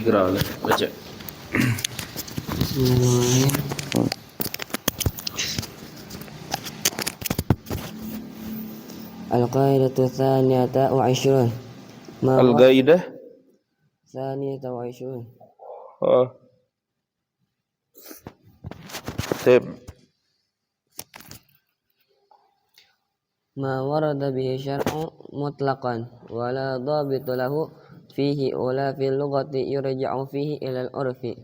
Iqra lah, baca. Bismillahirrahmanirrahim. Al-qaidatu tsaniyata wa 'ishrun. Al-Qaidah. Tsaniyata wa 'ishrun. Tip. Ma warada bihi syar'u mutlaqan wa la dhabita lahu fihi wala fil lughati yurja'u fihi ila al-'urfi.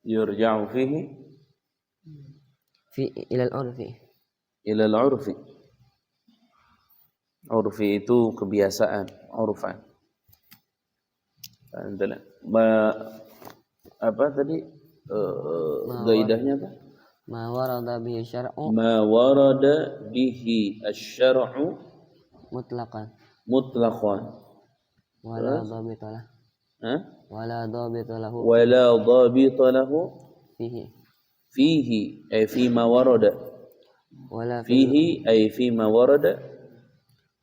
Yurja'u fihi Ila al-'urfi. ila al-'urfi. Urfi itu kebiasaan, urfan. Apa tadi? Gaidahnya apa? Ma warada bihi syar'u Ma warada bihi asy-syar'u mutlaqan mutlaqan. wala dhabita lahu. Hah? Wala dhabita lahu Wala dhabita lahu fihi ay fi ma warada. wala Fihi ay fi ma warada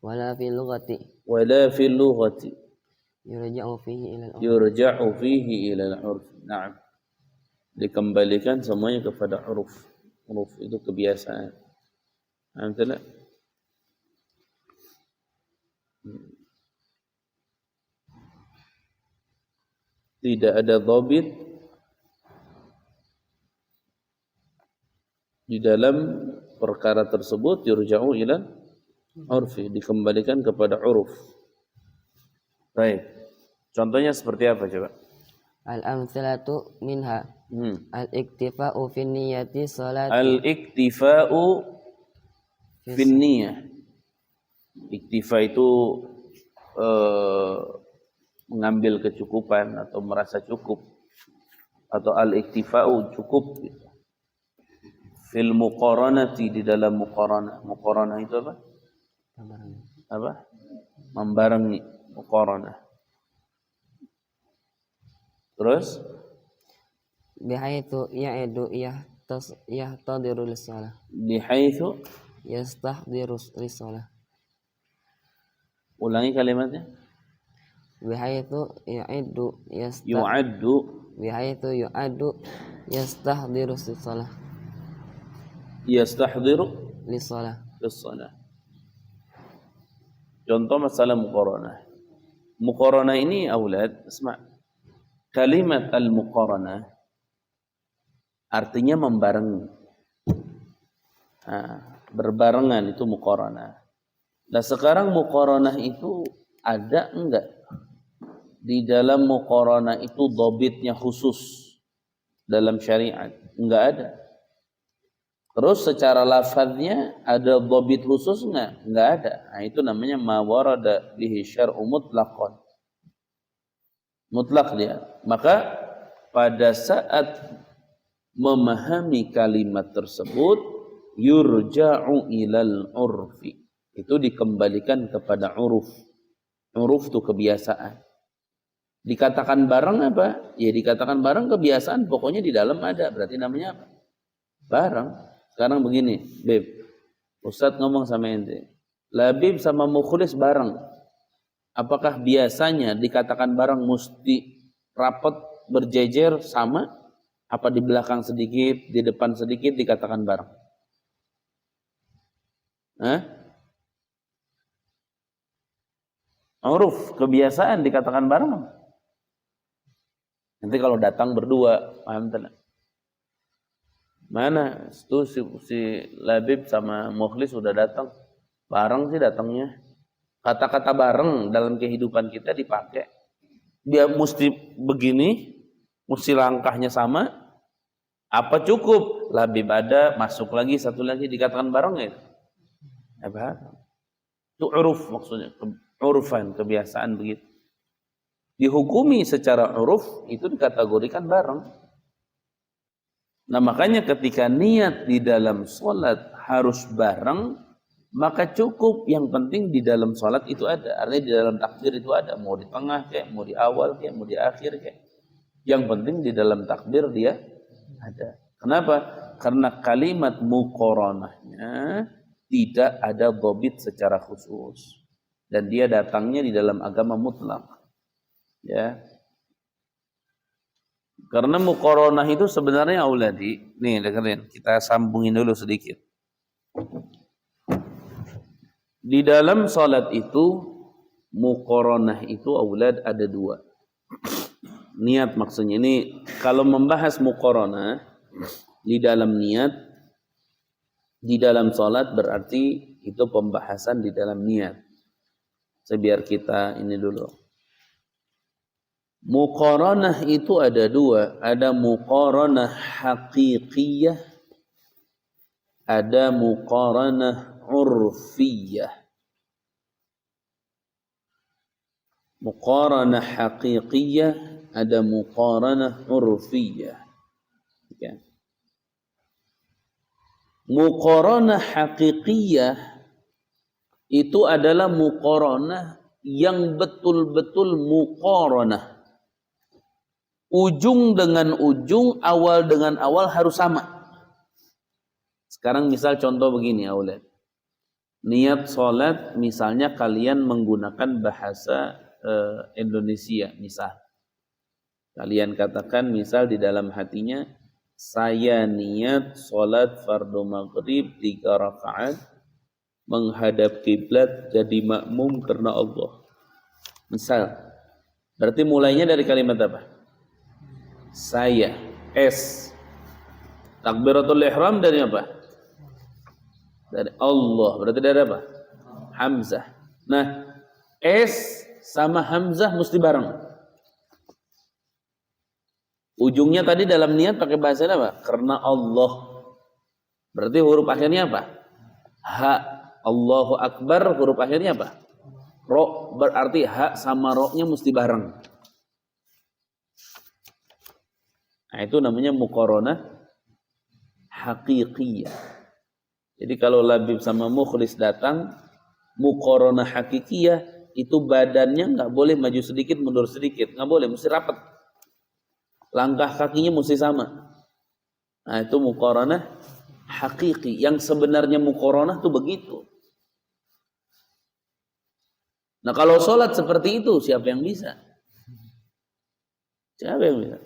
wala fil lughati wala fil lughati yurja'u fihi ila al-'urfi. yurja'u fihi ila al-'urf. Naam. Dikembalikan semuanya kepada uruf. Uruf itu kebiasaan. Nampak? Tidak ada dhabit di dalam perkara tersebut, yurja'u ila urfi, dikembalikan kepada uruf. Baik. Contohnya seperti apa coba? Al-amthalatu minha al-iktifa'u fi niyyati salati. Al-iktifa'u fi niyyah. Iktifa itu mengambil kecukupan atau merasa cukup, atau al-iktifa'u cukup gitu. Fil muqaranati, di dalam muqaranah. Muqaranah itu apa? Apa? Membarengi, muqaranah. Terus Bihaitsu ya'idu yahtadiru lis-shalah. bihaitsu, Yastahdiru lis-shalah. ulangi kalimatnya. Bihaitsu ya'idu Yu'addu, bihaitsu yu'addu yastahdiru lis-shalah. yastahdiru Lis-shalah. lis-shalah. Contoh masalah muqaranah. Muqaranah ini aulad, isma'. Kalimat al-muqaranah artinya membarengi. Berbarengan itu muqaranah. Nah, sekarang muqaranah itu ada enggak? Di dalam muqaranah itu dhabitnya khusus dalam syariat? Enggak ada. Terus secara lafadznya ada dhabit khusus enggak? Enggak ada. Nah, itu namanya ma warada bihi syar'u mutlaqan. Mutlak dia. Maka pada saat memahami kalimat tersebut, yurja'u ilal urfi, itu dikembalikan kepada uruf. Uruf itu kebiasaan. Dikatakan bareng apa? Ya dikatakan bareng kebiasaan, pokoknya di dalam ada. Berarti namanya apa? Bareng. Sekarang begini, Beb. Ustadz ngomong sama ente. Labib sama Mukhlis bareng. Apakah biasanya dikatakan bareng mesti rapat berjejer sama? Apa di belakang sedikit, di depan sedikit dikatakan bareng? Uruf, kebiasaan dikatakan bareng. Nanti kalau datang berdua, paham tak? Mana itu si Labib sama Mukhlis sudah datang, bareng sih datangnya. Kata-kata bareng dalam kehidupan kita dipakai. Dia mesti begini, mesti langkahnya sama. Apa cukup? Labib ada, masuk lagi, satu lagi dikatakan bareng ya? Apa? Itu uruf maksudnya. Urufan, kebiasaan begitu. Dihukumi secara uruf, itu dikategorikan bareng. Nah makanya ketika niat di dalam sholat harus bareng, maka cukup, yang penting di dalam sholat itu ada. Artinya di dalam takbir itu ada. Mau di tengah kayak, mau di awal kayak, mau di akhir kayak. Yang penting di dalam takbir dia ada. Kenapa? Karena kalimat muqaranahnya tidak ada dhabit secara khusus. Dan dia datangnya di dalam agama mutlak. Ya. Karena muqaranah itu sebenarnya auladi. Nih dengerin, kita sambungin dulu sedikit. Di dalam salat itu muqaranah itu aulad ada dua. Niat maksudnya ini kalau membahas muqaranah di dalam niat di dalam salat berarti itu pembahasan di dalam niat. Biar kita ini dulu. Muqaranah itu ada dua, ada muqaranah haqiqiyah, ada muqaranah urfiyah. Muqaranah haqiqiyah, ada muqaranah urfiyah. Ya. Muqaranah haqiqiyah itu adalah muqaranah yang betul-betul muqaranah. Ujung dengan ujung, awal dengan awal harus sama. Sekarang misal contoh begini, aulad. Niat sholat, misalnya kalian menggunakan bahasa Indonesia, misal. Kalian katakan misal di dalam hatinya, saya niat sholat fardu maghrib 3 rakaat, menghadap kiblat jadi makmum karena Allah. Misal, berarti mulainya dari kalimat apa? Saya, S. Takbiratul ihram dari apa? Dari Allah. Berarti dari apa? Hamzah. Nah, S sama Hamzah mesti bareng. Ujungnya tadi dalam niat pakai bahasa apa? Karena Allah. Berarti huruf akhirnya apa? Ha. Allahu Akbar, huruf akhirnya apa? Ro. Berarti ha sama ro-nya mesti bareng. Nah, itu namanya muqaranah haqiqiyah. Jadi kalau Labib sama Mukhlis datang, muqaranah haqiqiyah itu badannya nggak boleh maju sedikit, mundur sedikit, nggak boleh, mesti rapat. Langkah kakinya mesti sama. Nah, itu muqaranah haqiqi. Yang sebenarnya muqaranah itu begitu. Nah, kalau sholat seperti itu, siapa yang bisa? Siapa yang bisa?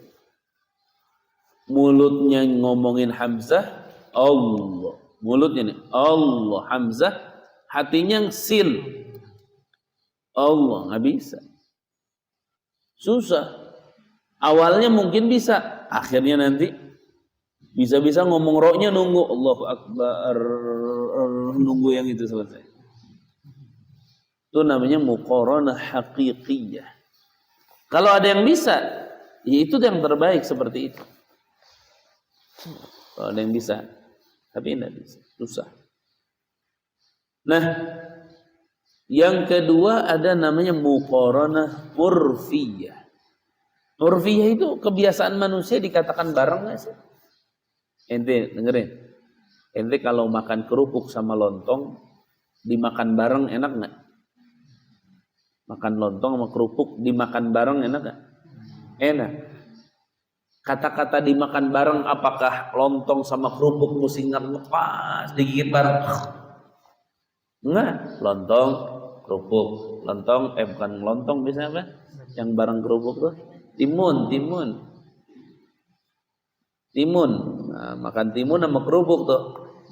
Mulutnya ngomongin Hamzah, Allah. Mulutnya nih, Allah, Hamzah. Hatinya sin, Allah, nggak bisa. Susah. Awalnya mungkin bisa, akhirnya nanti bisa-bisa ngomong rohnya nunggu Allahu Akbar, nunggu yang itu selesai. Itu namanya muqaranah haqiqiyah. Kalau ada yang bisa, ya itu yang terbaik seperti itu. Kalau ada yang bisa, tapi tidak bisa, susah. Nah, yang kedua ada namanya muqaranah urfiyah. Urfiyah itu kebiasaan manusia dikatakan bareng nggak sih? Ente dengerin, ente kalau makan kerupuk sama lontong dimakan bareng enak nggak? Makan lontong sama kerupuk dimakan bareng enak nggak? Enak. Kata-kata dimakan bareng, apakah lontong sama kerupuk mesti ngepas digigit bareng? Enggak, lontong, kerupuk, lontong, bukan lontong biasanya apa? Yang bareng kerupuk tuh timun. Nah, makan timun sama kerupuk tuh.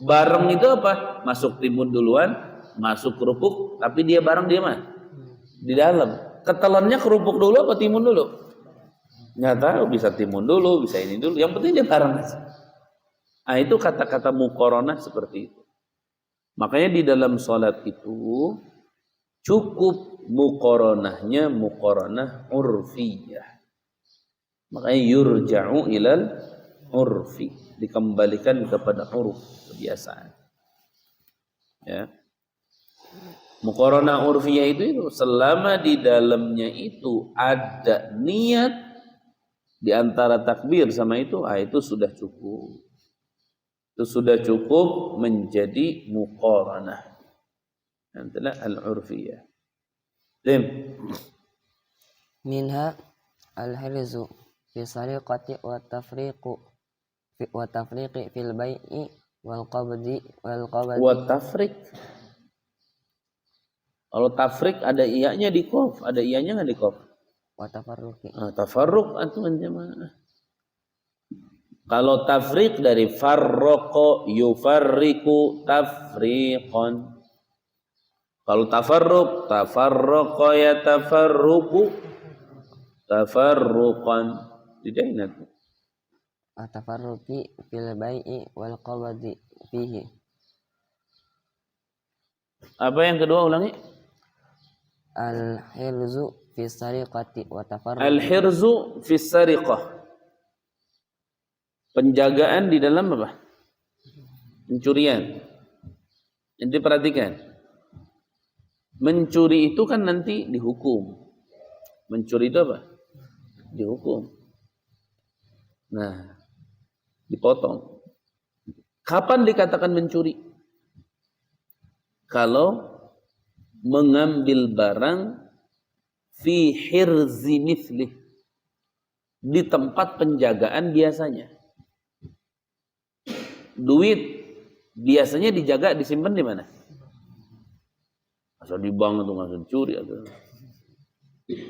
Bareng itu apa? Masuk timun duluan, masuk kerupuk, tapi dia bareng dia mah di dalam. Ketelannya kerupuk dulu apa timun dulu? Nggak tahu, bisa timun dulu, bisa ini dulu. Yang penting dia bareng aja. Nah, itu kata-kata muqaranah seperti itu. Makanya di dalam sholat itu cukup muqaranahnya muqaranah urfiyah. Makanya yurja'u ilal urfi, dikembalikan kepada uruf, kebiasaan. Ya. Muqaranah urfiyah itu selama di dalamnya itu ada niat di antara takbir sama itu, itu sudah cukup. Itu sudah cukup menjadi muqaranah. Adalah al-urfiyah. Minha al-hirzu fi sariqati wa tafriqi fil bai'i wal qabdi. Wa tafriq. Kalau tafriq ada iyanya di qaf, ada iyanya nggak di qaf? wa tafarruqi. Tafarruq atau jamaah. Kalau tafriq dari farraqa yufarriqu tafriqan. Kalau tafarruq, tafarraqa yatafarruqu tafarruqan. Tidak ingat. Tafarruqi fil bai'i wal qabdi fihi. Apa yang kedua ulangi? Al-hirzu fi sariqati wa tafarruqi. Al-hirzu fi sariqah. Penjagaan di dalam apa? Pencurian. Nanti perhatikan. Mencuri itu kan nanti dihukum. Mencuri itu apa? Dihukum. Nah, dipotong. Kapan dikatakan mencuri? Kalau mengambil barang fi hirzi mithlih, di tempat penjagaan biasanya. Duit biasanya dijaga, disimpan di mana? Asal di bank atau masuk curi atau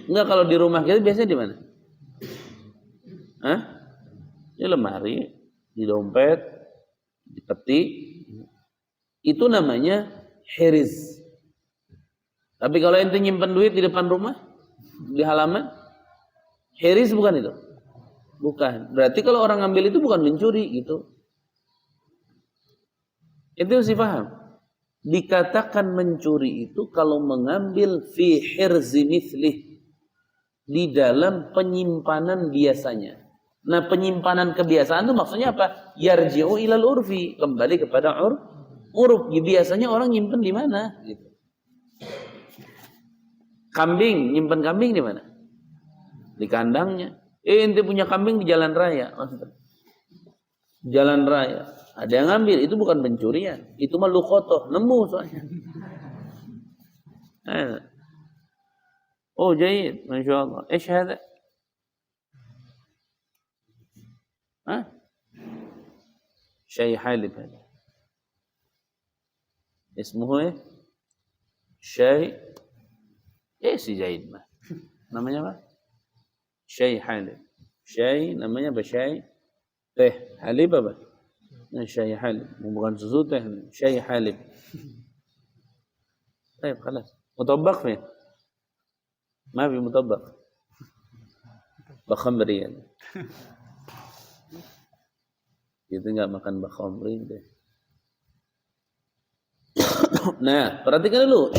enggak, kalau di rumah kita biasanya di mana? Hah? Di lemari, di dompet, di peti. Itu namanya hiriz. Tapi kalau ente nyimpan duit di depan rumah, di halaman, hiriz bukan itu? Bukan. Berarti kalau orang ngambil itu bukan mencuri gitu. Itu harus dipaham. Dikatakan mencuri itu kalau mengambil fi hirzi mithlih, di dalam penyimpanan biasanya. Nah, penyimpanan kebiasaan itu maksudnya apa? Yarji'u ilal urfi, kembali kepada uruf. Biasanya orang nyimpen di mana? Gitu. Kambing, nyimpen kambing di mana? Di kandangnya. Ente punya kambing di jalan raya, maksudnya. Jalan raya. Ada yang ngambil, itu bukan pencurian. Itu mah luqotoh, nemu soalnya. Oh, jayid, Masya Allah. Ish hada? Syai halib hada. Ismuhu ya? Syai. Si Jayid mah. Namanya apa? Syai halib. Syai, namanya apa? Syai. Teh, halib apa? Syai halib, bukan susu teh, syai halib. Baik, خلاص. مطبخ فين؟ ما في مطبخ. بخمري يعني. Kita nggak makan bakhamri deh. Nah, perhatikan dulu.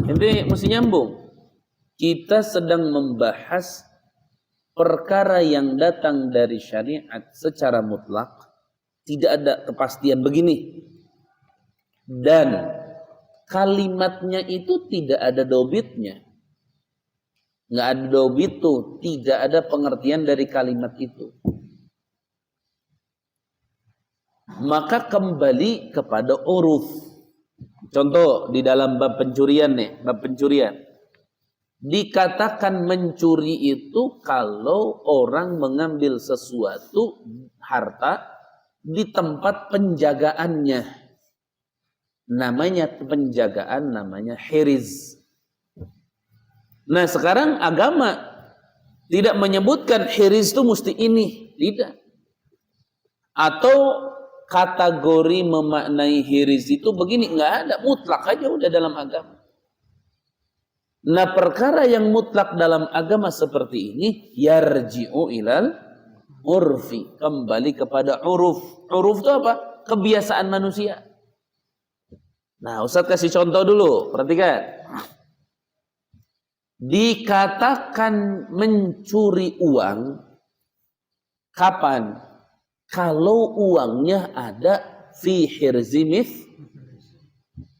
Ini mesti nyambung. Kita sedang membahas perkara yang datang dari syariat secara mutlak. Tidak ada kepastian begini. Dan kalimatnya itu tidak ada dobitnya. Nggak ada dobit tuh. Tidak ada pengertian dari kalimat itu. Maka kembali kepada uruf. Contoh di dalam bab pencurian nih. Bab pencurian. Dikatakan mencuri itu kalau orang mengambil sesuatu, harta, di tempat penjagaannya. Namanya penjagaan, namanya hiriz. Nah, sekarang agama tidak menyebutkan hiriz itu mesti ini, tidak. Atau kategori memaknai hiriz itu begini, enggak ada, mutlak aja udah dalam agama. Nah, perkara yang mutlak dalam agama seperti ini yarji'u ilal urfi, kembali kepada uruf. Uruf itu apa? Kebiasaan manusia. Nah, Ustaz kasih contoh dulu, perhatikan. Dikatakan mencuri uang kapan? Kalau uangnya ada fi hirzimith,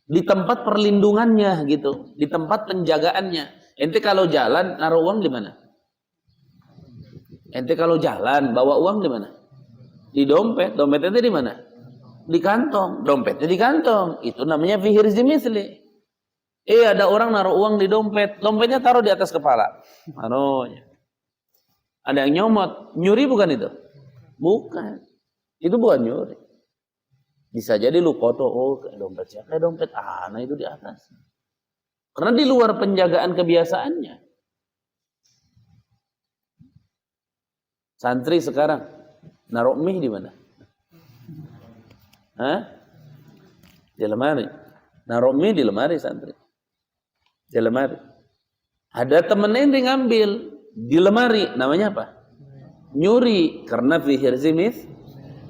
di tempat perlindungannya gitu, di tempat penjagaannya. Ente kalau jalan naruh uang di mana? Ente kalau jalan bawa uang di mana? Di dompet. Dompet ente di mana? Di kantong. Dompetnya di kantong. Itu namanya fi hirzimithli. Ada orang naruh uang di dompet. Dompetnya taruh di atas kepala. Naruhnya. Ada yang nyomot. Nyuri bukan itu? Bukan. Itu bukan nyuri. Bisa jadi lu foto, kayak dompet siapa? Kayak dompet nah itu di atas. Karena di luar penjagaan kebiasaannya. Santri sekarang naruh mie di mana? Hah? Di lemari. Naruh mie di lemari santri. Di lemari. Ada temennya yang ngambil di lemari, namanya apa? Nyuri, karena fi hirzimith.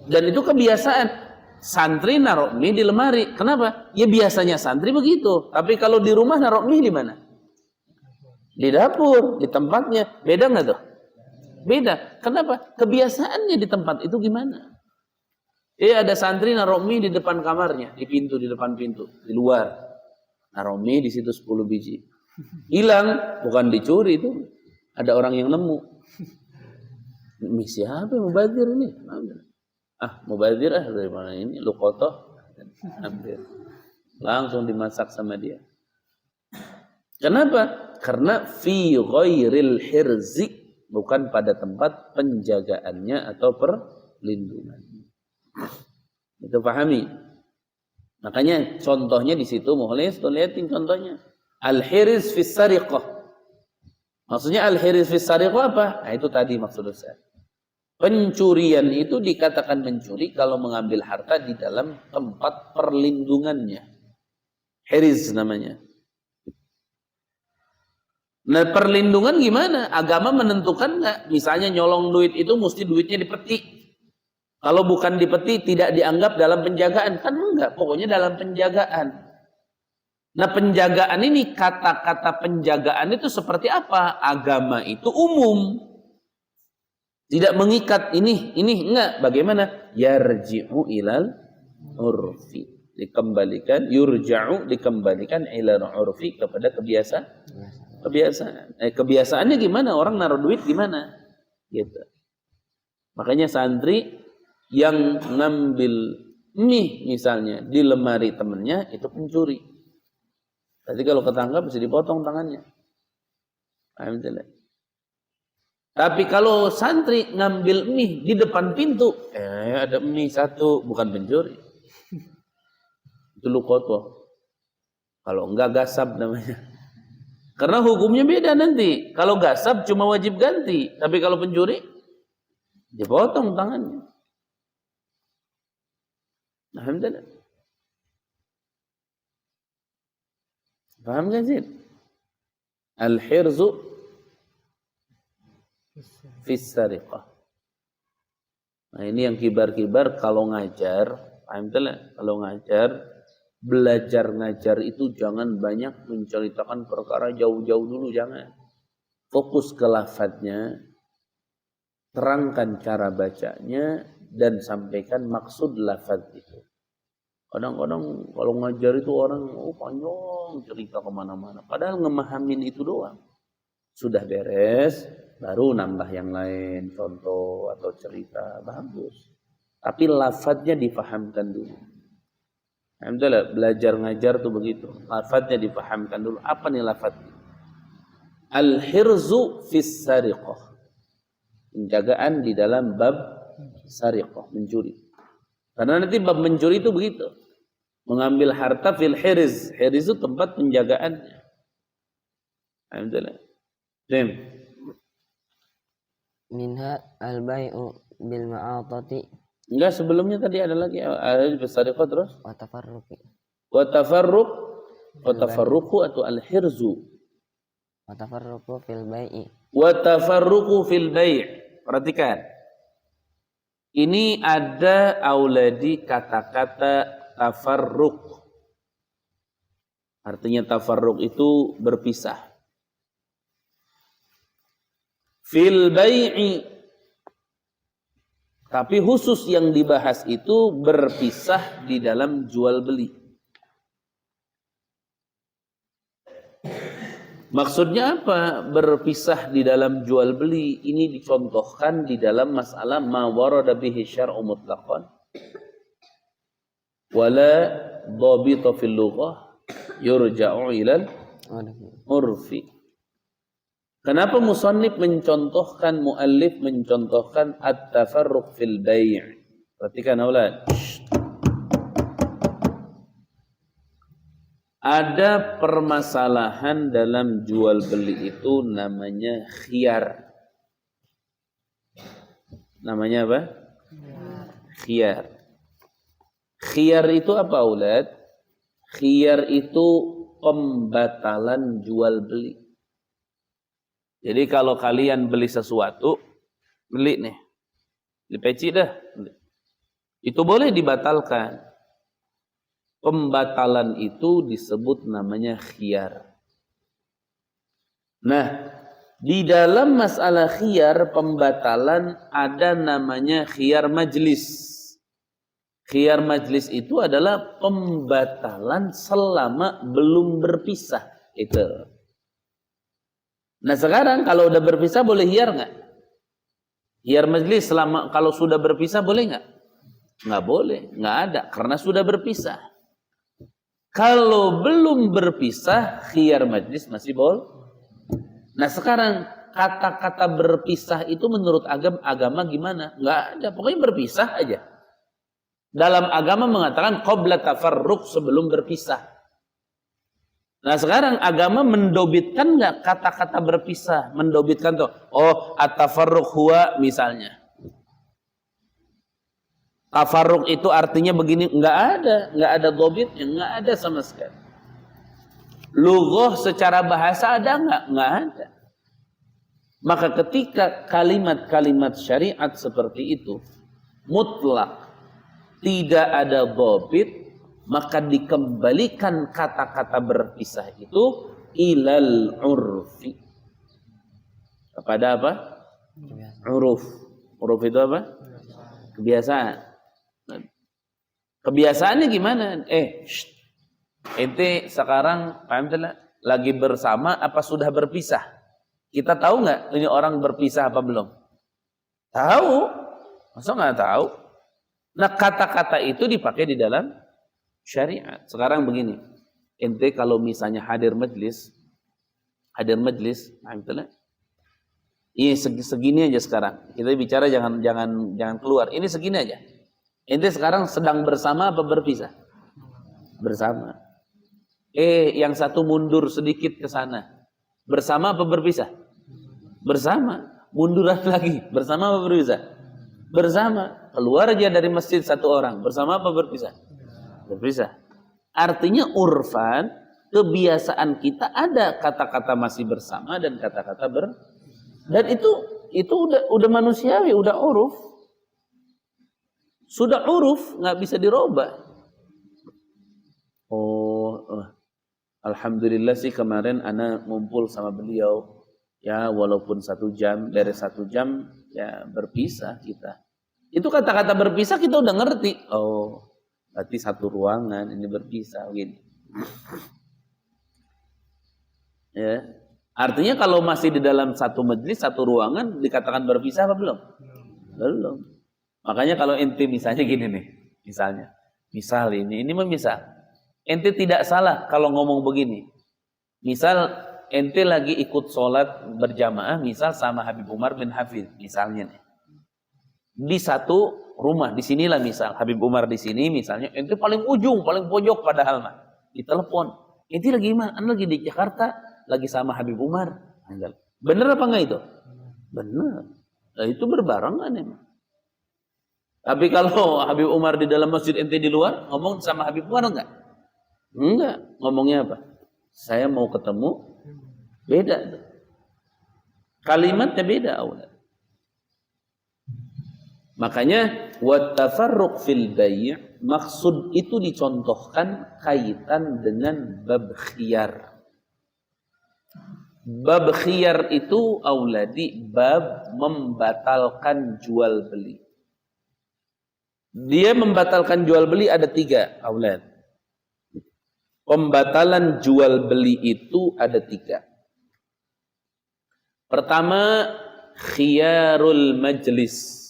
Dan itu kebiasaan. Santri naruh mie di lemari. Kenapa? Ya biasanya santri begitu. Tapi kalau di rumah naruh mie di mana? Di dapur, di tempatnya. Beda nggak tuh? Beda. Kenapa? Kebiasaannya di tempat itu gimana? Ada santri naruh mie di depan kamarnya, di pintu, di depan pintu, di luar. Naruh mie di situ 10 biji. Hilang, bukan dicuri itu. Ada orang yang nemu. Mie siapa yang mubazir ini? Mubazir dari mana ini? Lu kotoh. Ambil. Langsung dimasak sama dia. Kenapa? Karena fi ghairil hirzi, bukan pada tempat penjagaannya atau perlindungannya. Itu pahami. Makanya contohnya di situ Mukhlis, tuh lihatin contohnya. Al-hiriz fis sariqah. Maksudnya al-hiriz fis sariqah apa? Nah, itu tadi maksud saya. Pencurian itu dikatakan mencuri kalau mengambil harta di dalam tempat perlindungannya. Hiriz namanya. Nah, perlindungan gimana? Agama menentukan nggak? Misalnya nyolong duit itu mesti duitnya dipetik. Kalau bukan dipetik tidak dianggap dalam penjagaan. Kan enggak, pokoknya dalam penjagaan. Nah, penjagaan ini, kata-kata penjagaan itu seperti apa? Agama itu umum. Tidak mengikat ini enggak. Bagaimana? Yarji'u ilal urfi. Dikembalikan, yurja'u dikembalikan ilal urfi kepada kebiasaan. Kebiasaannya gimana? Orang naruh duit gimana? Gitu. Makanya santri yang ngambil mie misalnya di lemari temennya itu pencuri. Jadi kalau ketangkap bisa dipotong tangannya. Alhamdulillah. Tapi kalau santri ngambil mie di depan pintu, ada mie satu, bukan pencuri. Itu lukotoh. Kalau enggak gasab namanya. Karena hukumnya beda nanti. Kalau gasab cuma wajib ganti. Tapi kalau pencuri, dipotong tangannya. Alhamdulillah. Paham kan sih? Al-hirzu fis sariqah. Nah, ini yang kibar-kibar kalau ngajar. Alhamdulillah. Kalau ngajar, belajar ngajar itu jangan banyak menceritakan perkara jauh-jauh dulu, jangan. Fokus ke lafadznya, terangkan cara bacanya, dan sampaikan maksud lafadz itu. Kadang-kadang kalau ngajar itu orang panjang cerita kemana-mana. Padahal ngemahamin itu doang. Sudah beres, baru nambah yang lain, contoh atau cerita, bagus. Tapi lafadznya difahamkan dulu. Alhamdulillah, belajar ngajar tuh begitu. Lafadznya difahamkan dulu. Apa nih lafadznya? Al-hirzu fis sariqah. Penjagaan di dalam bab sariqah, mencuri. Karena nanti bab mencuri itu begitu. Mengambil harta fil hiriz. Hiriz itu tempat penjagaannya. Alhamdulillah. Dim. Minha al-bai'u bil ma'atati. Enggak, sebelumnya tadi ada lagi. Ada fis sariqah terus. Wa tafarruqi. Wa tafarruq. Wa tafarruqu atau al-hirzu. Wa tafarruqu fil bai'i. Wa tafarruqu fil bai'. Perhatikan. Ini ada auladi kata-kata tafarruq. Artinya tafarruq itu berpisah. Fil bai'i. Tapi khusus yang dibahas itu berpisah di dalam jual beli. Maksudnya apa? Berpisah di dalam jual beli. Ini dicontohkan di dalam masalah ma warada bihi syar'u mutlaqan wala dhabita fil lughah yurja'u ilal urfi. Kenapa musannif mencontohkan, muallif mencontohkan at-tafarruq fil bai'? Perhatikan aulad. Ada permasalahan dalam jual beli itu namanya khiyar. Namanya apa? Khiyar. Khiyar itu apa, Aulad? Khiyar itu pembatalan jual beli. Jadi kalau kalian beli sesuatu, beli nih, di peci dah, itu boleh dibatalkan. Pembatalan itu disebut namanya khiyar. Nah, di dalam masalah khiyar pembatalan ada namanya khiyar majlis. Khiyar majlis itu adalah pembatalan selama belum berpisah. Itu. Nah sekarang kalau udah berpisah boleh khiyar nggak? Khiyar majlis selama kalau sudah berpisah boleh nggak? Nggak boleh, nggak ada karena sudah berpisah. Kalau belum berpisah khiyar majlis masih boleh. Nah sekarang kata-kata berpisah itu menurut agama gimana? Nggak ada, pokoknya berpisah aja. Dalam agama mengatakan qabla tafarruq, sebelum berpisah. Nah sekarang agama mendobitkan nggak kata-kata berpisah? Mendobitkan tuh, oh at-tafarruq huwa misalnya. Tafarruq itu artinya begini, nggak ada dobitnya, nggak ada sama sekali. Lughah secara bahasa ada nggak? Nggak ada. Maka ketika kalimat-kalimat syariat seperti itu mutlak, tidak ada dobit, maka dikembalikan kata-kata berpisah itu ilal urfi. Kepada apa? Uruf. Uruf itu apa? Kebiasaan. Kebiasaannya gimana? Ente sekarang paham tidak? Lagi bersama apa sudah berpisah? Kita tahu nggak ini orang berpisah apa belum? Tahu. Masa nggak tahu? Nah kata-kata itu dipakai di dalam syariat. Sekarang begini, ente kalau misalnya hadir majlis, ini segini aja sekarang. Kita bicara jangan keluar. Ini segini aja. Ente sekarang sedang bersama apa berpisah? Bersama. Yang satu mundur sedikit ke sana. Bersama apa berpisah? Bersama. Munduran lagi. Bersama apa berpisah? Bersama. Keluar aja dari masjid satu orang. Bersama apa berpisah? Berpisah. Artinya urfan, kebiasaan kita ada kata-kata masih bersama dan kata-kata dan itu udah manusiawi, udah uruf. Sudah uruf, nggak bisa dirubah. Alhamdulillah sih kemarin ana ngumpul sama beliau. Ya walaupun 1 jam, dari 1 jam ya berpisah kita. Itu kata-kata berpisah kita udah ngerti. Oh, berarti satu ruangan ini berpisah gini. Ya. Artinya kalau masih di dalam satu majelis, satu ruangan dikatakan berpisah apa belum? Belum. Makanya kalau ente misalnya gini nih, misal ini misal. Ente tidak salah kalau ngomong begini. Misal ente lagi ikut sholat berjamaah misal sama Habib Umar bin Hafidh misalnya nih. Di satu rumah, di sinilah misal Habib Umar di sini misalnya, ente paling ujung, paling pojok padahal mah. Ditelepon, ente lagi mana? Anda lagi di Jakarta, lagi sama Habib Umar. Bener apa enggak itu? Bener. Nah, itu berbarengan emang. Tapi kalau Habib Umar di dalam masjid, ente di luar, ngomong sama Habib Umar enggak? Enggak. Ngomongnya apa? Saya mau ketemu. Beda. Kalimatnya beda awalnya. Makanya wattafarruq fil bai' maksud itu dicontohkan kaitan dengan bab khiyar. Bab khiyar itu auladi bab membatalkan jual beli. Dia membatalkan jual beli ada 3 aulad. Pembatalan jual beli itu ada 3. Pertama khiyarul majlis.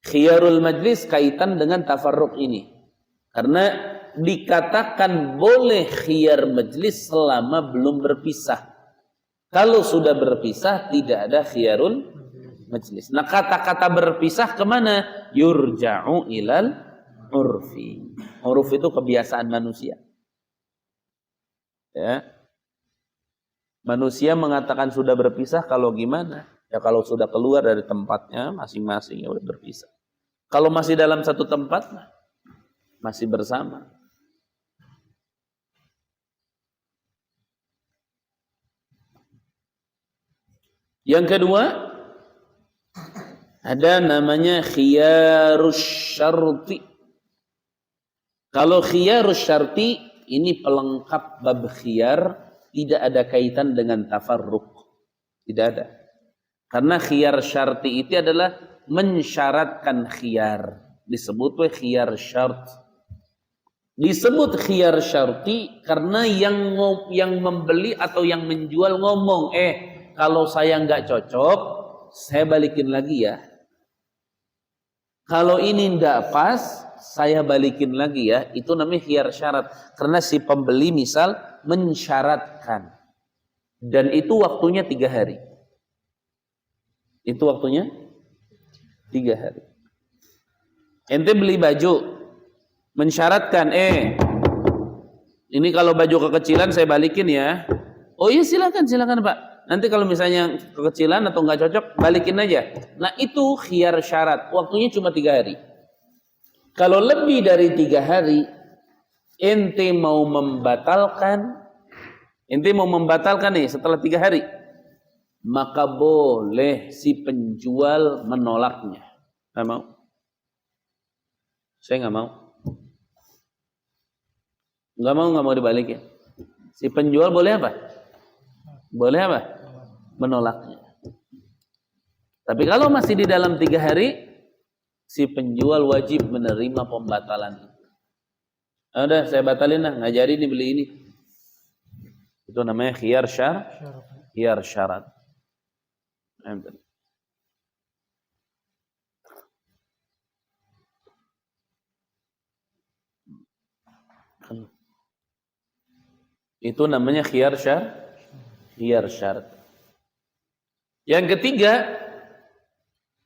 Khiyarul majlis kaitan dengan tafarruq ini. Karena dikatakan boleh khiyar majlis selama belum berpisah. Kalau sudah berpisah tidak ada khiyarul majlis. Nah kata-kata berpisah kemana? Yurja'u ilal urfi. Uruf itu kebiasaan manusia. Ya. Manusia mengatakan sudah berpisah kalau gimana? Ya kalau sudah keluar dari tempatnya masing-masing ya udah berpisah. Kalau masih dalam satu tempat masih bersama. Yang kedua ada namanya khiyarus syarti. Kalau khiyarus syarti ini pelengkap bab khiyar, tidak ada kaitan dengan tafarruq. Tidak ada. Karena khiyar syarti itu adalah mensyaratkan khiyar. Disebut khiyar syart. Disebut khiyar syarti karena yang membeli atau yang menjual ngomong, kalau saya nggak cocok, saya balikin lagi ya. Kalau ini nggak pas, saya balikin lagi ya. Itu namanya khiyar syarat. Karena si pembeli misal mensyaratkan. Dan itu waktunya 3 hari. Itu waktunya 3 hari. Ente beli baju, mensyaratkan, ini kalau baju kekecilan saya balikin ya. Oh iya silakan Pak. Nanti kalau misalnya kekecilan atau nggak cocok, balikin aja. Nah itu khiyar syarat. Waktunya cuma 3 hari. Kalau lebih dari 3 hari, ente mau membatalkan nih setelah 3 hari, maka boleh si penjual menolaknya. Nggak mau? Saya nggak mau. Nggak mau dibalikin. Si penjual boleh apa? Boleh apa? Menolaknya. Tapi kalau masih di dalam 3 hari, si penjual wajib menerima pembatalan. Udah, saya batalin lah, nggak jadi nih beli ini. Itu namanya khiyar syarat. Itu namanya khiyar syarat. Yang ketiga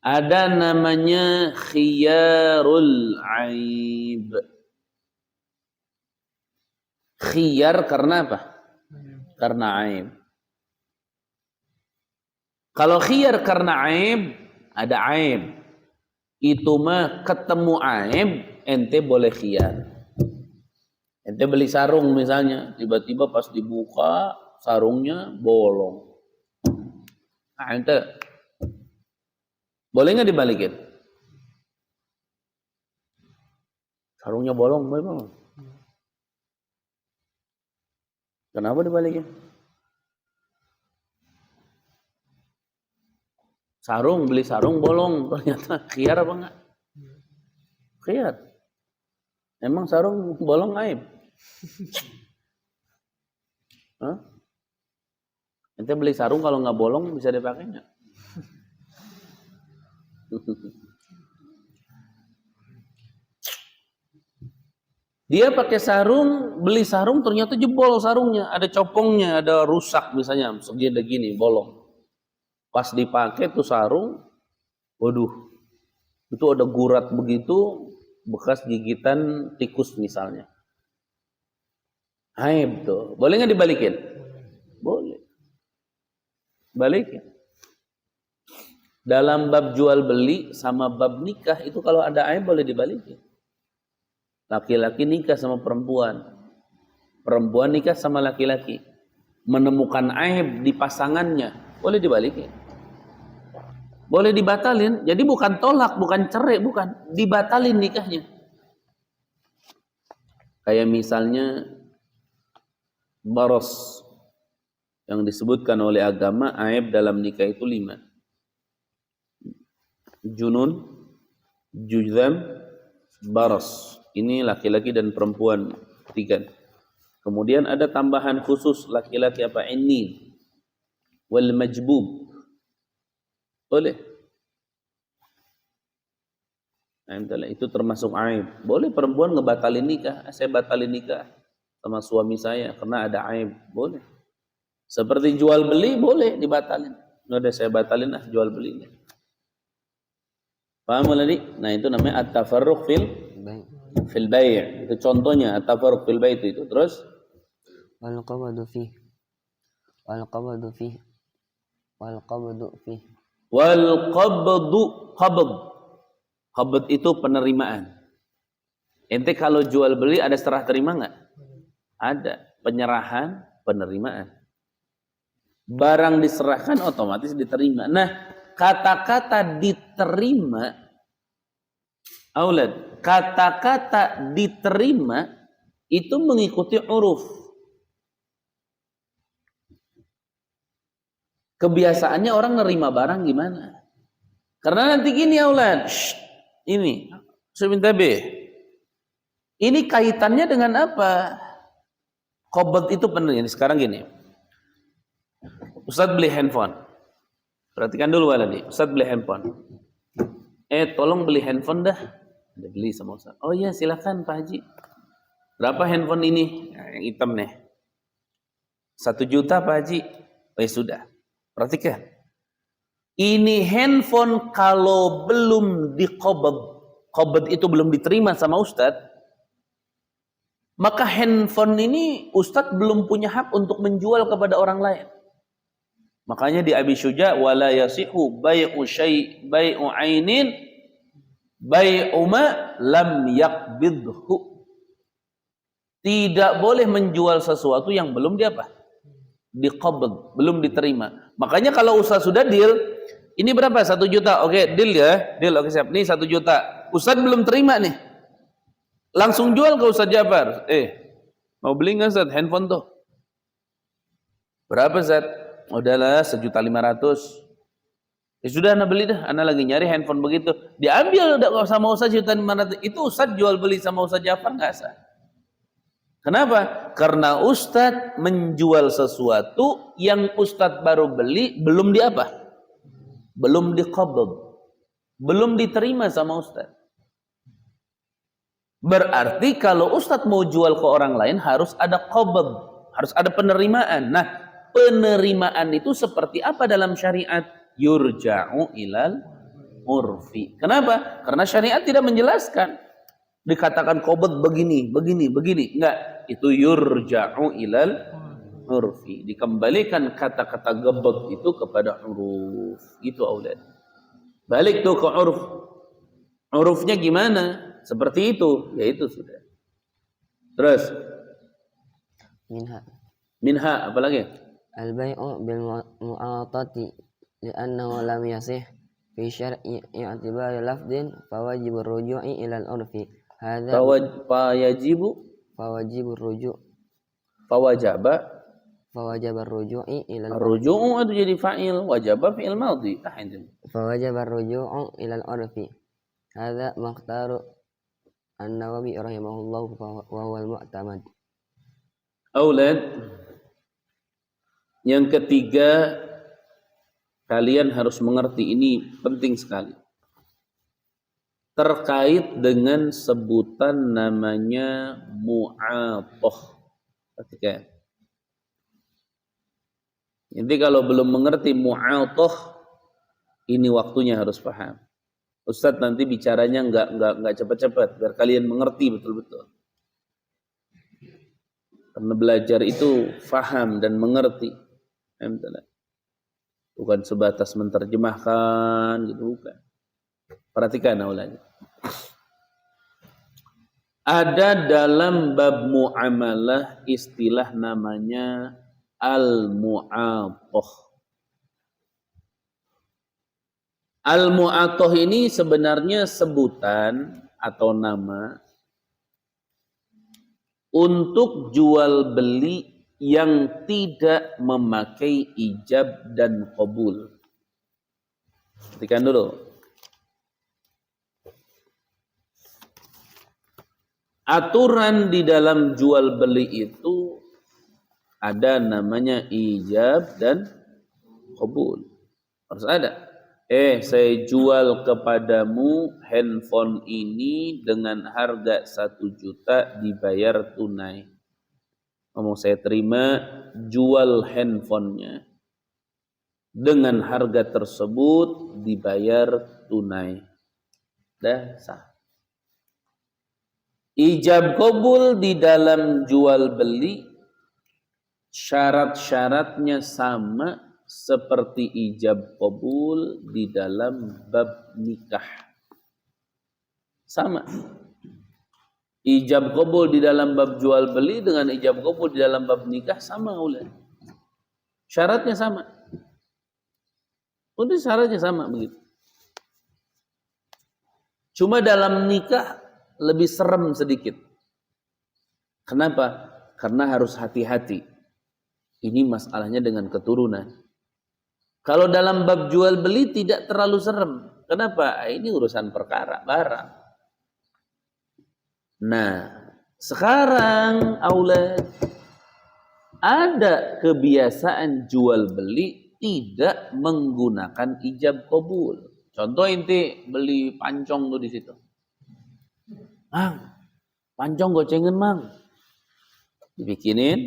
ada namanya khiyarul aib. Khiyar karena apa? Karena aib. Kalau khiyar karena aib, ada aib. Itu mah ketemu aib, ente boleh khiyar. Ente beli sarung misalnya, tiba-tiba pas dibuka sarungnya bolong. Nah, ente boleh nggak dibalikin? Sarungnya bolong, memang. Kenapa dibalikin? Beli sarung bolong, ternyata khiyar apa enggak? Khiyar. Emang sarung bolong aib? Hah? Ente beli sarung kalau nggak bolong bisa dipakai nggak? Dia pakai sarung, beli sarung ternyata jebol sarungnya, ada copongnya, ada rusak misalnya, segini bolong. Pas dipakai tuh sarung, waduh, itu ada gurat begitu, bekas gigitan tikus misalnya. Aib tuh, boleh nggak dibalikin? Boleh, balikin. Dalam bab jual beli sama bab nikah itu kalau ada aib boleh dibalikin. Laki-laki nikah sama perempuan, perempuan nikah sama laki-laki, menemukan aib di pasangannya, boleh dibalikin. Boleh dibatalin. Jadi bukan tolak, bukan cerai, bukan. Dibatalin nikahnya. Kayak misalnya baros yang disebutkan oleh agama, aib dalam nikah itu 5. Junun, juzam, baros. Ini laki-laki dan perempuan 3. Kemudian ada tambahan khusus laki-laki apa? Inni wal majbub. Boleh. Nah, itu termasuk aib. Boleh perempuan ngebatalin nikah. Saya batalin nikah sama suami saya karena ada aib. Boleh. Seperti jual beli boleh dibatalin. Udah saya batalin jual belinya. Paham tadi? Nah, itu namanya at-tafarruq fil bai'. Itu contohnya at-tafarruq fil bai' itu. Terus wal qabdu fi Wal qabdu qabd. Qabd itu penerimaan. Ente kalau jual beli ada serah terima nggak? Ada. Penyerahan, penerimaan. Barang diserahkan otomatis diterima. Nah, kata-kata diterima, aulad, kata-kata diterima itu mengikuti uruf. Kebiasaannya orang nerima barang gimana? Karena nanti gini aulad, ini, saya minta B. Ini kaitannya dengan apa? Qabd itu benar. Sekarang gini, Ustadz beli handphone. Perhatikan dulu waladi. Ustadz beli handphone. Tolong beli handphone dah. Udah beli sama Ustadz. Oh iya silakan Pak Haji. Berapa handphone ini? Nah, yang hitam nih. 1 juta Pak Haji. Oh ya sudah. Perhatikan. Ini handphone kalau belum qabd itu belum diterima sama Ustadz, maka handphone ini Ustadz belum punya hak untuk menjual kepada orang lain. Makanya di Abi Syuja wala yasihu bai'u bai'u ainin bai'u ma lam yaqbidhu. Tidak boleh menjual sesuatu yang belum diqabd, belum diterima. Makanya kalau Ustadz sudah deal, ini berapa? 1 juta. Oke, deal ya. Deal, oke siap. Nih 1 juta. Ustadz belum terima nih. Langsung jual ke Ustadz Jafar. Mau beli nggak Ustadz handphone tuh? Berapa Ustadz? Udahlah 1.500.000. Ya sudah Anda beli dah. Anda lagi nyari handphone begitu. Diambil sama Ustadz 1.500.000. Itu Ustadz jual beli sama Ustadz Jafar nggak sah. Kenapa? Karena Ustadz menjual sesuatu yang Ustadz baru beli belum belum diqabd, belum diterima sama Ustadz. Berarti kalau Ustadz mau jual ke orang lain harus ada qabd, harus ada penerimaan. Nah, penerimaan itu seperti apa dalam syariat? Yurja'u ilal urfi. Kenapa? Karena syariat tidak menjelaskan. Dikatakan qabd begini. Enggak, itu yurja'u ilal urfi. Dikembalikan kata-kata qabd itu kepada uruf. Itu aulad. Balik tuh ke uruf. Urufnya gimana? Seperti itu, yaitu sudah. Terus minha apalagi? Al-bai'u bil mu'atati li'annahu lam yasih fi syar'i i'tibari lafdin fawajibur ruju'i ila al-urfi. Hadza fawajibu ruju' fawajabar ruju'i ila ar-ruju'u itu jadi fa'il, wajaba fi'il madhi. Fawajabar ruju'u ila al-urfi. Hadza maqtaru An-Nawawi rahimahullah wa huwa al-mu'tamad. Aulad, yang ketiga, kalian harus mengerti, ini penting sekali. Terkait dengan sebutan namanya mu'atoh. Perhatikan. Jadi kalau belum mengerti mu'atoh, ini waktunya harus paham. Ustadz nanti bicaranya nggak cepat-cepat biar kalian mengerti betul-betul. Karena belajar itu faham dan mengerti. Bukan sebatas menerjemahkan gitu, bukan. Perhatikan aulanya. Ada dalam bab muamalah istilah namanya al-mu'atoh. Al-mu'atoh ini sebenarnya sebutan atau nama untuk jual beli yang tidak memakai ijab dan qabul. Perhatikan dulu. Aturan di dalam jual beli itu ada namanya ijab dan qabul. Harus ada. Saya jual kepadamu handphone ini dengan harga 1 juta dibayar tunai. Ngomong saya terima jual handphonenya. Dengan harga tersebut dibayar tunai. Dah sah. Ijab qabul di dalam jual beli syarat-syaratnya sama seperti ijab qabul di dalam bab nikah. Sama. Ijab qabul di dalam bab jual beli dengan ijab qabul di dalam bab nikah sama ulama. Syaratnya sama. Udah syaratnya sama begitu. Cuma dalam nikah lebih serem sedikit. Kenapa? Karena harus hati-hati. Ini masalahnya dengan keturunan. Kalau dalam bab jual beli tidak terlalu serem. Kenapa? Ini urusan perkara, barang. Nah, sekarang aulad ada kebiasaan jual beli tidak menggunakan ijab qabul. Contoh inti beli pancong tuh di situ. Mang, pancong gocengan mang. Dibikinin,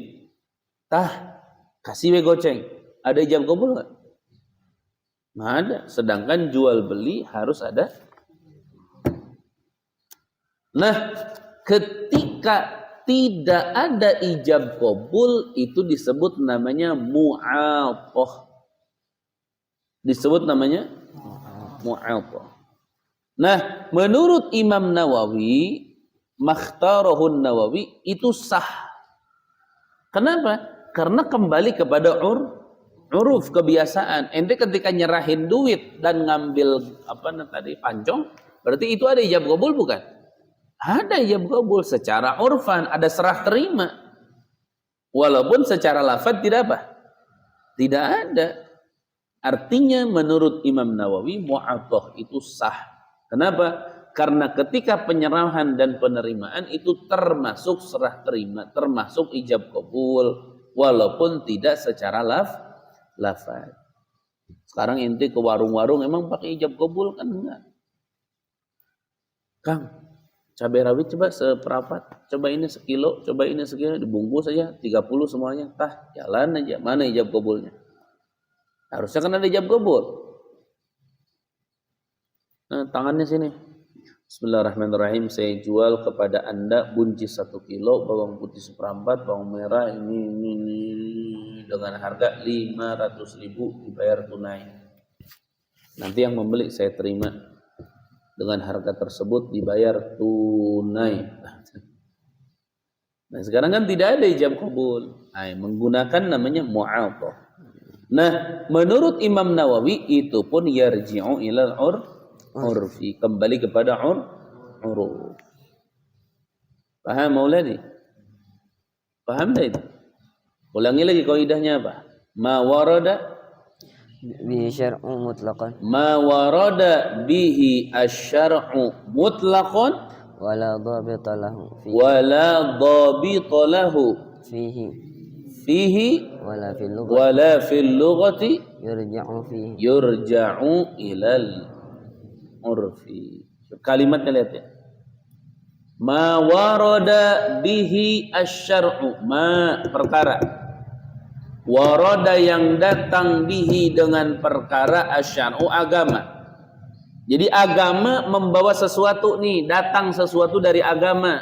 tah, kasih we goceng. Ada ijab qabul nggak? Nggak ada. Sedangkan jual beli harus ada. Nah, ketika tidak ada ijab qabul itu disebut namanya mu'athah. Disebut namanya mu'athah. Nah, menurut Imam Nawawi, makhtarahun Nawawi itu sah. Kenapa? Karena kembali kepada uruf kebiasaan. Ente ketika nyerahin duit dan ngambil pancong, berarti itu ada ijab qabul bukan? Ada ijab qabul secara urfan, ada serah terima. Walaupun secara lafaz tidak apa? Tidak ada. Artinya menurut Imam Nawawi mu'athah itu sah. Kenapa? Karena ketika penyerahan dan penerimaan itu termasuk serah terima, termasuk ijab qabul, walaupun tidak secara lafaz. Sekarang inti ke warung-warung emang pakai ijab qabul kan enggak? Kang, cabai rawit coba seperempat, coba ini sekilo, coba ini sekilo, dibungkus saja 30 semuanya, tah jalan aja. Mana ijab qabulnya? Harusnya kan ada ijab qabul. Nah, tangannya sini. Bismillahirrahmanirrahim. Saya jual kepada Anda buncis 1 kilo, bawang putih seperempat, bawang merah ini dengan harga 500.000 dibayar tunai. Nanti yang membeli saya terima dengan harga tersebut dibayar tunai. Nah, sekarang kan tidak ada ijab qabul. Nah, menggunakan namanya mu'athah. Nah, menurut Imam Nawawi itu pun yarji'u ilal urfi, kembali kepada uruf. Paham Maulani? Paham dah itu? Ulangi lagi kaidahnya apa? Ma warada bihi syar'u mutlaqan. Ma warada bihi asy-syar'u mutlaqan Wala dhabita lahu fihi. wala dhabita lahu fihi wala fil lughati yurja'u ilal urfi. Kalimatnya lihat ya. Ma warada bihi asy-syar'u, ma perkara. Warada yang datang bihi dengan perkara asy-syar'u agama. Jadi agama membawa sesuatu nih, datang sesuatu dari agama.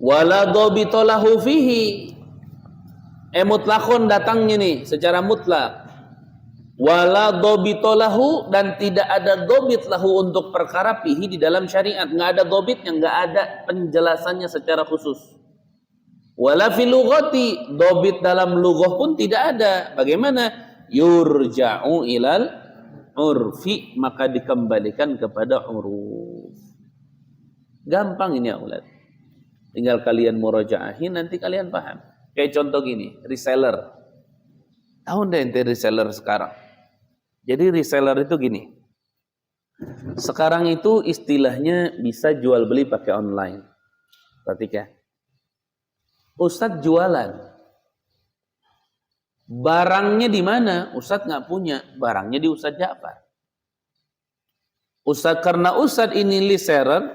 Wala dhabita lahu fihi. Mutlaqun datangnya nih secara mutlak. Wala dhabita lahu, dan tidak ada dhabit lahu untuk perkara fihi di dalam syariat, enggak ada dhabitnya, enggak ada penjelasannya secara khusus. Wala fil lughati, dhabit dalam lughah pun tidak ada. Bagaimana? Yurja'u ilal urfi, maka dikembalikan kepada uruf. Gampang ini ya ulad. Tinggal kalian muraja'ahin, nanti kalian paham. Kayak contoh gini, reseller. Tahu enggak ente reseller sekarang? Jadi reseller itu gini. Sekarang itu istilahnya bisa jual beli pakai online. Perhatikan. Ustadz jualan. Barangnya di mana? Ustadz nggak punya. Barangnya di Ustadz Ja'far. Karena Ustadz ini reseller,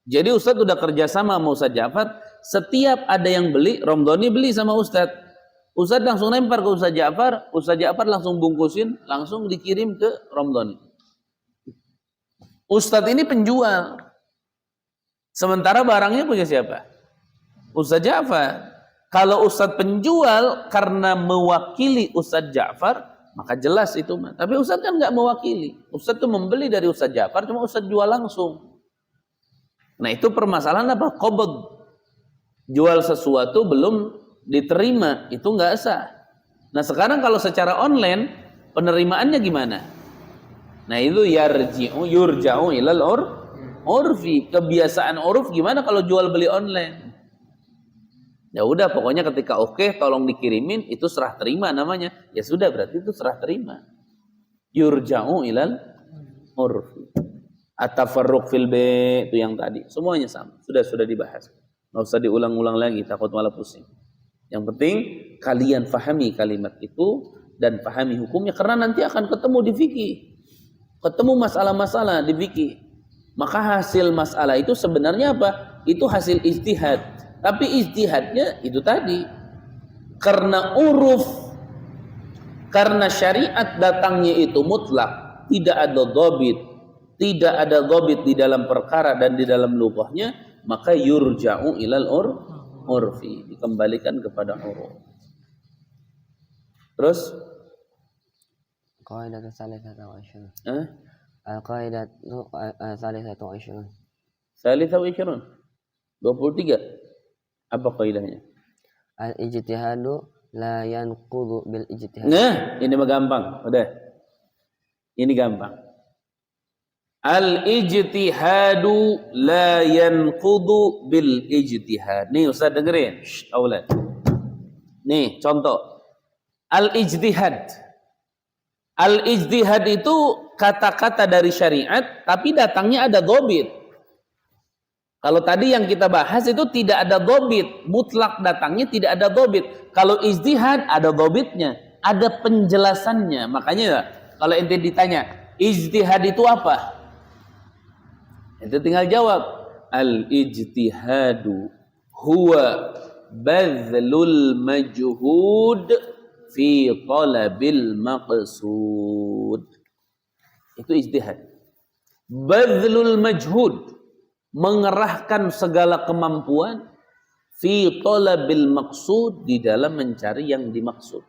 jadi Ustadz udah kerjasama sama Ustadz Ja'far. Setiap ada yang beli, Romdoni beli sama Ustadz. Ustadz langsung lempar ke Ustadz Ja'far langsung bungkusin, langsung dikirim ke Romdoni. Ustadz ini penjual. Sementara barangnya punya siapa? Ustadz Ja'far. Kalau Ustadz penjual karena mewakili Ustadz Ja'far, maka jelas itu mah. Tapi Ustadz kan nggak mewakili. Ustadz tuh membeli dari Ustadz Ja'far, cuma Ustadz jual langsung. Nah itu permasalahan apa? Qabd. Jual sesuatu belum diterima, itu nggak sah. Nah sekarang kalau secara online, penerimaannya gimana? Nah itu yurja'u ilal urfi. Kebiasaan uruf gimana kalau jual beli online? Ya udah pokoknya ketika oke, tolong dikirimin, itu serah terima namanya. Ya sudah berarti itu serah terima. Yurja'u ilal urfi. At-tafarruq fil bay' itu yang tadi. Semuanya sama. Sudah dibahas. Nggak usah diulang-ulang lagi, takut malah pusing. Yang penting kalian fahami kalimat itu dan fahami hukumnya, karena nanti akan ketemu di fikih. Ketemu masalah-masalah di fikih. Maka hasil masalah itu sebenarnya apa? Itu hasil ijtihad. Tapi ijtihadnya itu tadi. Karena uruf, karena syariat datangnya itu mutlak, tidak ada dhabit, tidak ada dhabit di dalam perkara dan di dalam lughahnya, maka yurja'u ilal urfi, dikembalikan kepada uruf. Terus Qaidatu salisata wa ishrun. Al-qaidatu salisata wa ishrun. Salisa wa ishrun. 23. Apa kaidahnya? Al-ijtihadu la yanqudu bil ijtihad. Nah, ini mah gampang. Udah. Ini gampang. Al-ijtihadu la yanqudu bil ijtihad. Nih Ustaz dengerin. Aulad. Nih contoh. Al-ijtihad. Al-ijtihad itu kata-kata dari syariat tapi datangnya ada dhabit. Kalau tadi yang kita bahas itu tidak ada dhabit, mutlak datangnya tidak ada dhabit. Kalau ijtihad ada dhabitnya, ada penjelasannya. Makanya kalau ente ditanya, ijtihad itu apa? Itu tinggal jawab, al-ijtihadu huwa badlul majhud fi talabil maqsud. Itu ijtihad. Badlul majhud, mengerahkan segala kemampuan fi talabil maqsud, di dalam mencari yang dimaksud.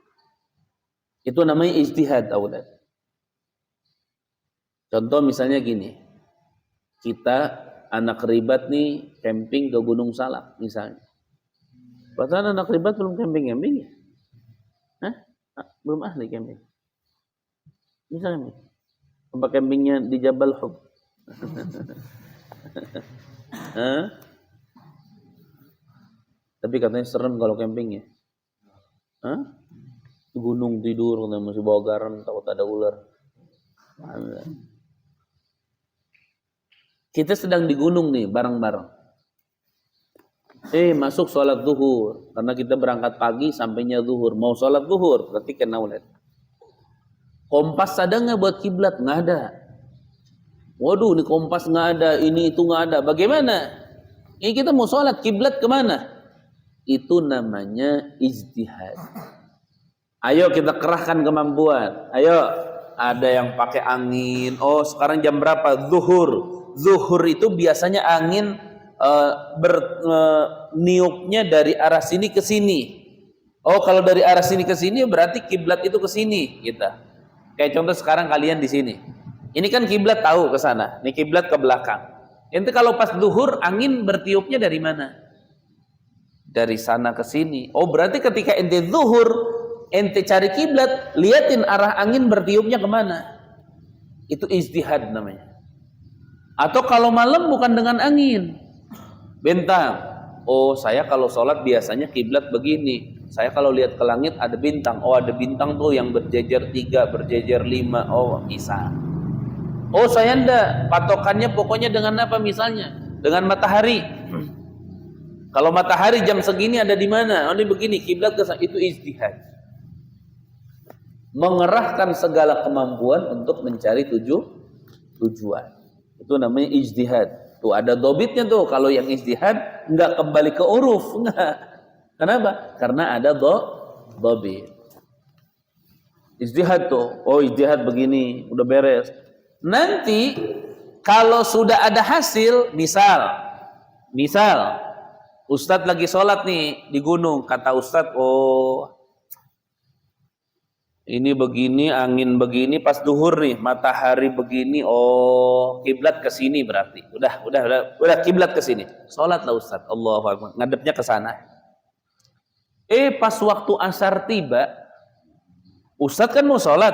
Itu namanya ijtihad, aulad. Contoh misalnya gini. Kita anak ribat nih camping ke Gunung Salak misalnya. Padahal anak ribat belum camping ya? Hah? Belum ahli camping. Misalnya tempat campingnya di Jabal Hub. Tapi katanya serem kalau campingnya. Di gunung tidur, katanya masih bawa garam, takut ada ular. Kita sedang di gunung nih bareng-bareng. Masuk sholat zuhur. Karena kita berangkat pagi sampainya zuhur. Mau sholat zuhur, perhatikan aulad. Kompas ada nggak buat kiblat? Nggak ada. Waduh, ini kompas nggak ada, ini itu nggak ada. Bagaimana? Ini kita mau sholat, kiblat kemana? Itu namanya ijtihad. Ayo kita kerahkan kemampuan. Ayo, ada yang pakai angin. Oh, sekarang jam berapa? Zuhur. Zuhur itu biasanya angin niupnya dari arah sini ke sini. Oh, kalau dari arah sini ke sini berarti kiblat itu ke sini kita. Kayak contoh sekarang kalian di sini. Ini kan kiblat tahu ke sana. Ini kiblat ke belakang. Ente kalau pas zuhur angin bertiupnya dari mana? Dari sana ke sini. Oh, berarti ketika ente zuhur, ente cari kiblat, liatin arah angin bertiupnya kemana. Itu ijtihad namanya. Atau kalau malam bukan dengan angin, bintang. Oh, saya kalau sholat biasanya kiblat begini. Saya kalau lihat ke langit ada bintang. Oh, ada bintang tuh yang berjejer 3, berjejer 5. Oh, bisa. Oh, saya enggak. Patokannya pokoknya dengan apa misalnya? Dengan matahari. Kalau matahari jam segini ada di mana? Oh, ini begini, kiblat ke sana. Itu ijtihad. Mengerahkan segala kemampuan untuk mencari tujuan. Itu namanya ijtihad. Tuh ada dobitnya tuh. Kalau yang ijtihad enggak kembali ke uruf, enggak. Kenapa? Karena ada dobit. Ijtihad tuh. Oh, ijtihad begini, udah beres. Nanti kalau sudah ada hasil, misal Ustadz lagi sholat nih di gunung. Kata Ustadz, oh ini begini, angin begini, pas duhur nih, matahari begini, oh kiblat ke sini berarti. Udah kiblat ke sini. Sholatlah Ustadz, Allahu Akbar, ngadepnya ke sana. Pas waktu asar tiba, Ustadz kan mau sholat,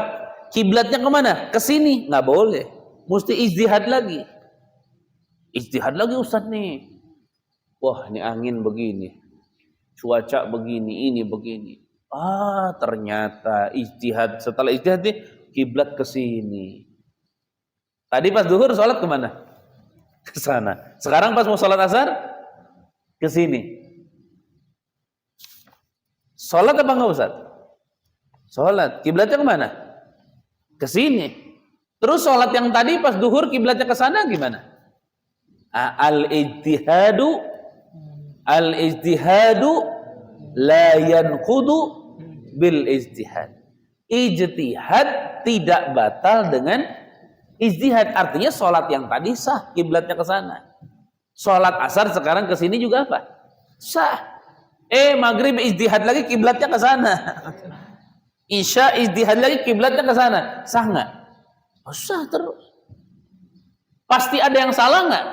kiblatnya kemana? Ke sini, nggak boleh. Mesti ijtihad lagi. Ijtihad lagi Ustadz nih. Wah, ini angin begini, cuaca begini, ini begini. Ternyata ijtihad. Setelah ijtihad nih, kiblat ke sini. Tadi pas zuhur sholat kemana? Ke sana. Sekarang pas mau sholat asar, ke sini. Sholat apa enggak Ustaz? Sholat. Kiblatnya kemana? Ke sini. Terus sholat yang tadi pas zuhur kiblatnya ke sana gimana? Al-ijtihadu la yanqudu bil ijtihad. Ijtihad tidak batal dengan ijtihad. Artinya sholat yang tadi sah, kiblatnya ke sana. Sholat asar sekarang ke sini juga apa? Sah. Maghrib ijtihad lagi, kiblatnya ke sana. Isya ijtihad lagi, kiblatnya ke sana. Sah nggak? Oh, sah terus. Pasti ada yang salah nggak?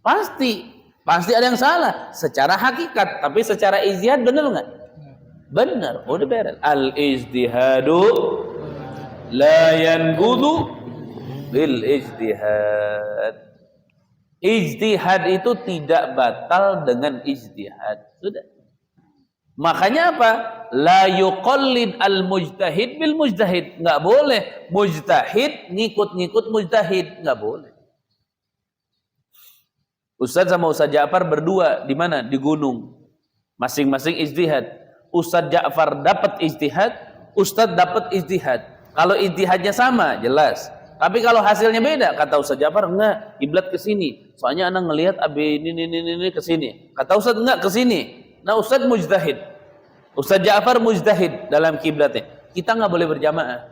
Pasti ada yang salah secara hakikat, tapi secara ijtihad benar nggak? Benar, udah beres. Al-ijtihadu la yanqudu bil ijtihad. Ijtihad itu tidak batal dengan ijtihad. Sudah. Makanya apa? La yuqallid al-mujtahid bil mujtahid. Enggak boleh mujtahid ngikut-ngikut mujtahid, enggak boleh. Ustadz sama Ustadz Ja'far berdua di mana? Di gunung. Masing-masing ijtihad. Ustadz Ja'far dapat ijtihad, Ustadz dapat ijtihad. Kalau ijtihadnya sama, jelas. Tapi kalau hasilnya beda, kata Ustadz Ja'far, enggak, kiblat ke sini. Soalnya anak ngelihat ini ke sini. Kata Ustadz enggak, ke sini. Nah, Ustadz mujtahid. Ustadz Ja'far mujtahid dalam kiblatnya. Kita enggak boleh berjamaah.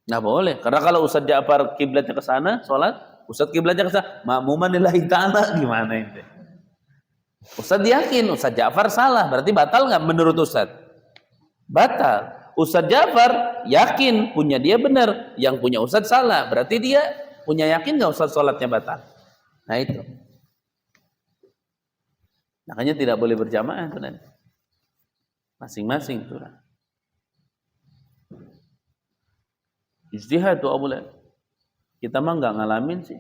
Enggak boleh. Karena kalau Ustadz Ja'far kiblatnya ke sana, sholat, Ustadz kiblatnya ke sana, makmuman lillahi ta'ala, gimana itu? Ustadz yakin Ustadz Ja'far salah, berarti batal nggak menurut Ustadz? Batal. Ustadz Ja'far yakin punya dia benar, yang punya Ustadz salah, berarti dia punya yakin nggak Ustadz sholatnya batal? Nah itu. Makanya tidak boleh berjamaah itu nanti. Masing-masing tuh. Ijtihad tuh boleh. Kita mah nggak ngalamin sih.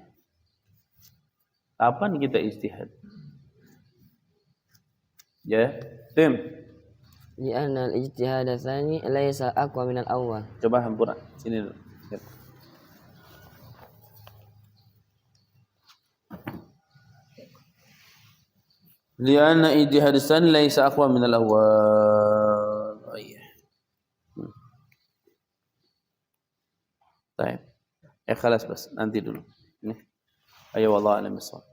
Kapan kita ijtihad? Ya, Tim. Li'anna al-ijtihad tsani laisa aqwa min al-awwal. Coba hampura sini dulu. Li'anna ijtihad tsani laisa aqwa min al-awwal. Oh iya. Baik. Khalas bas, nanti dulu. Ini. Ayo wallahu a'lam bissawab.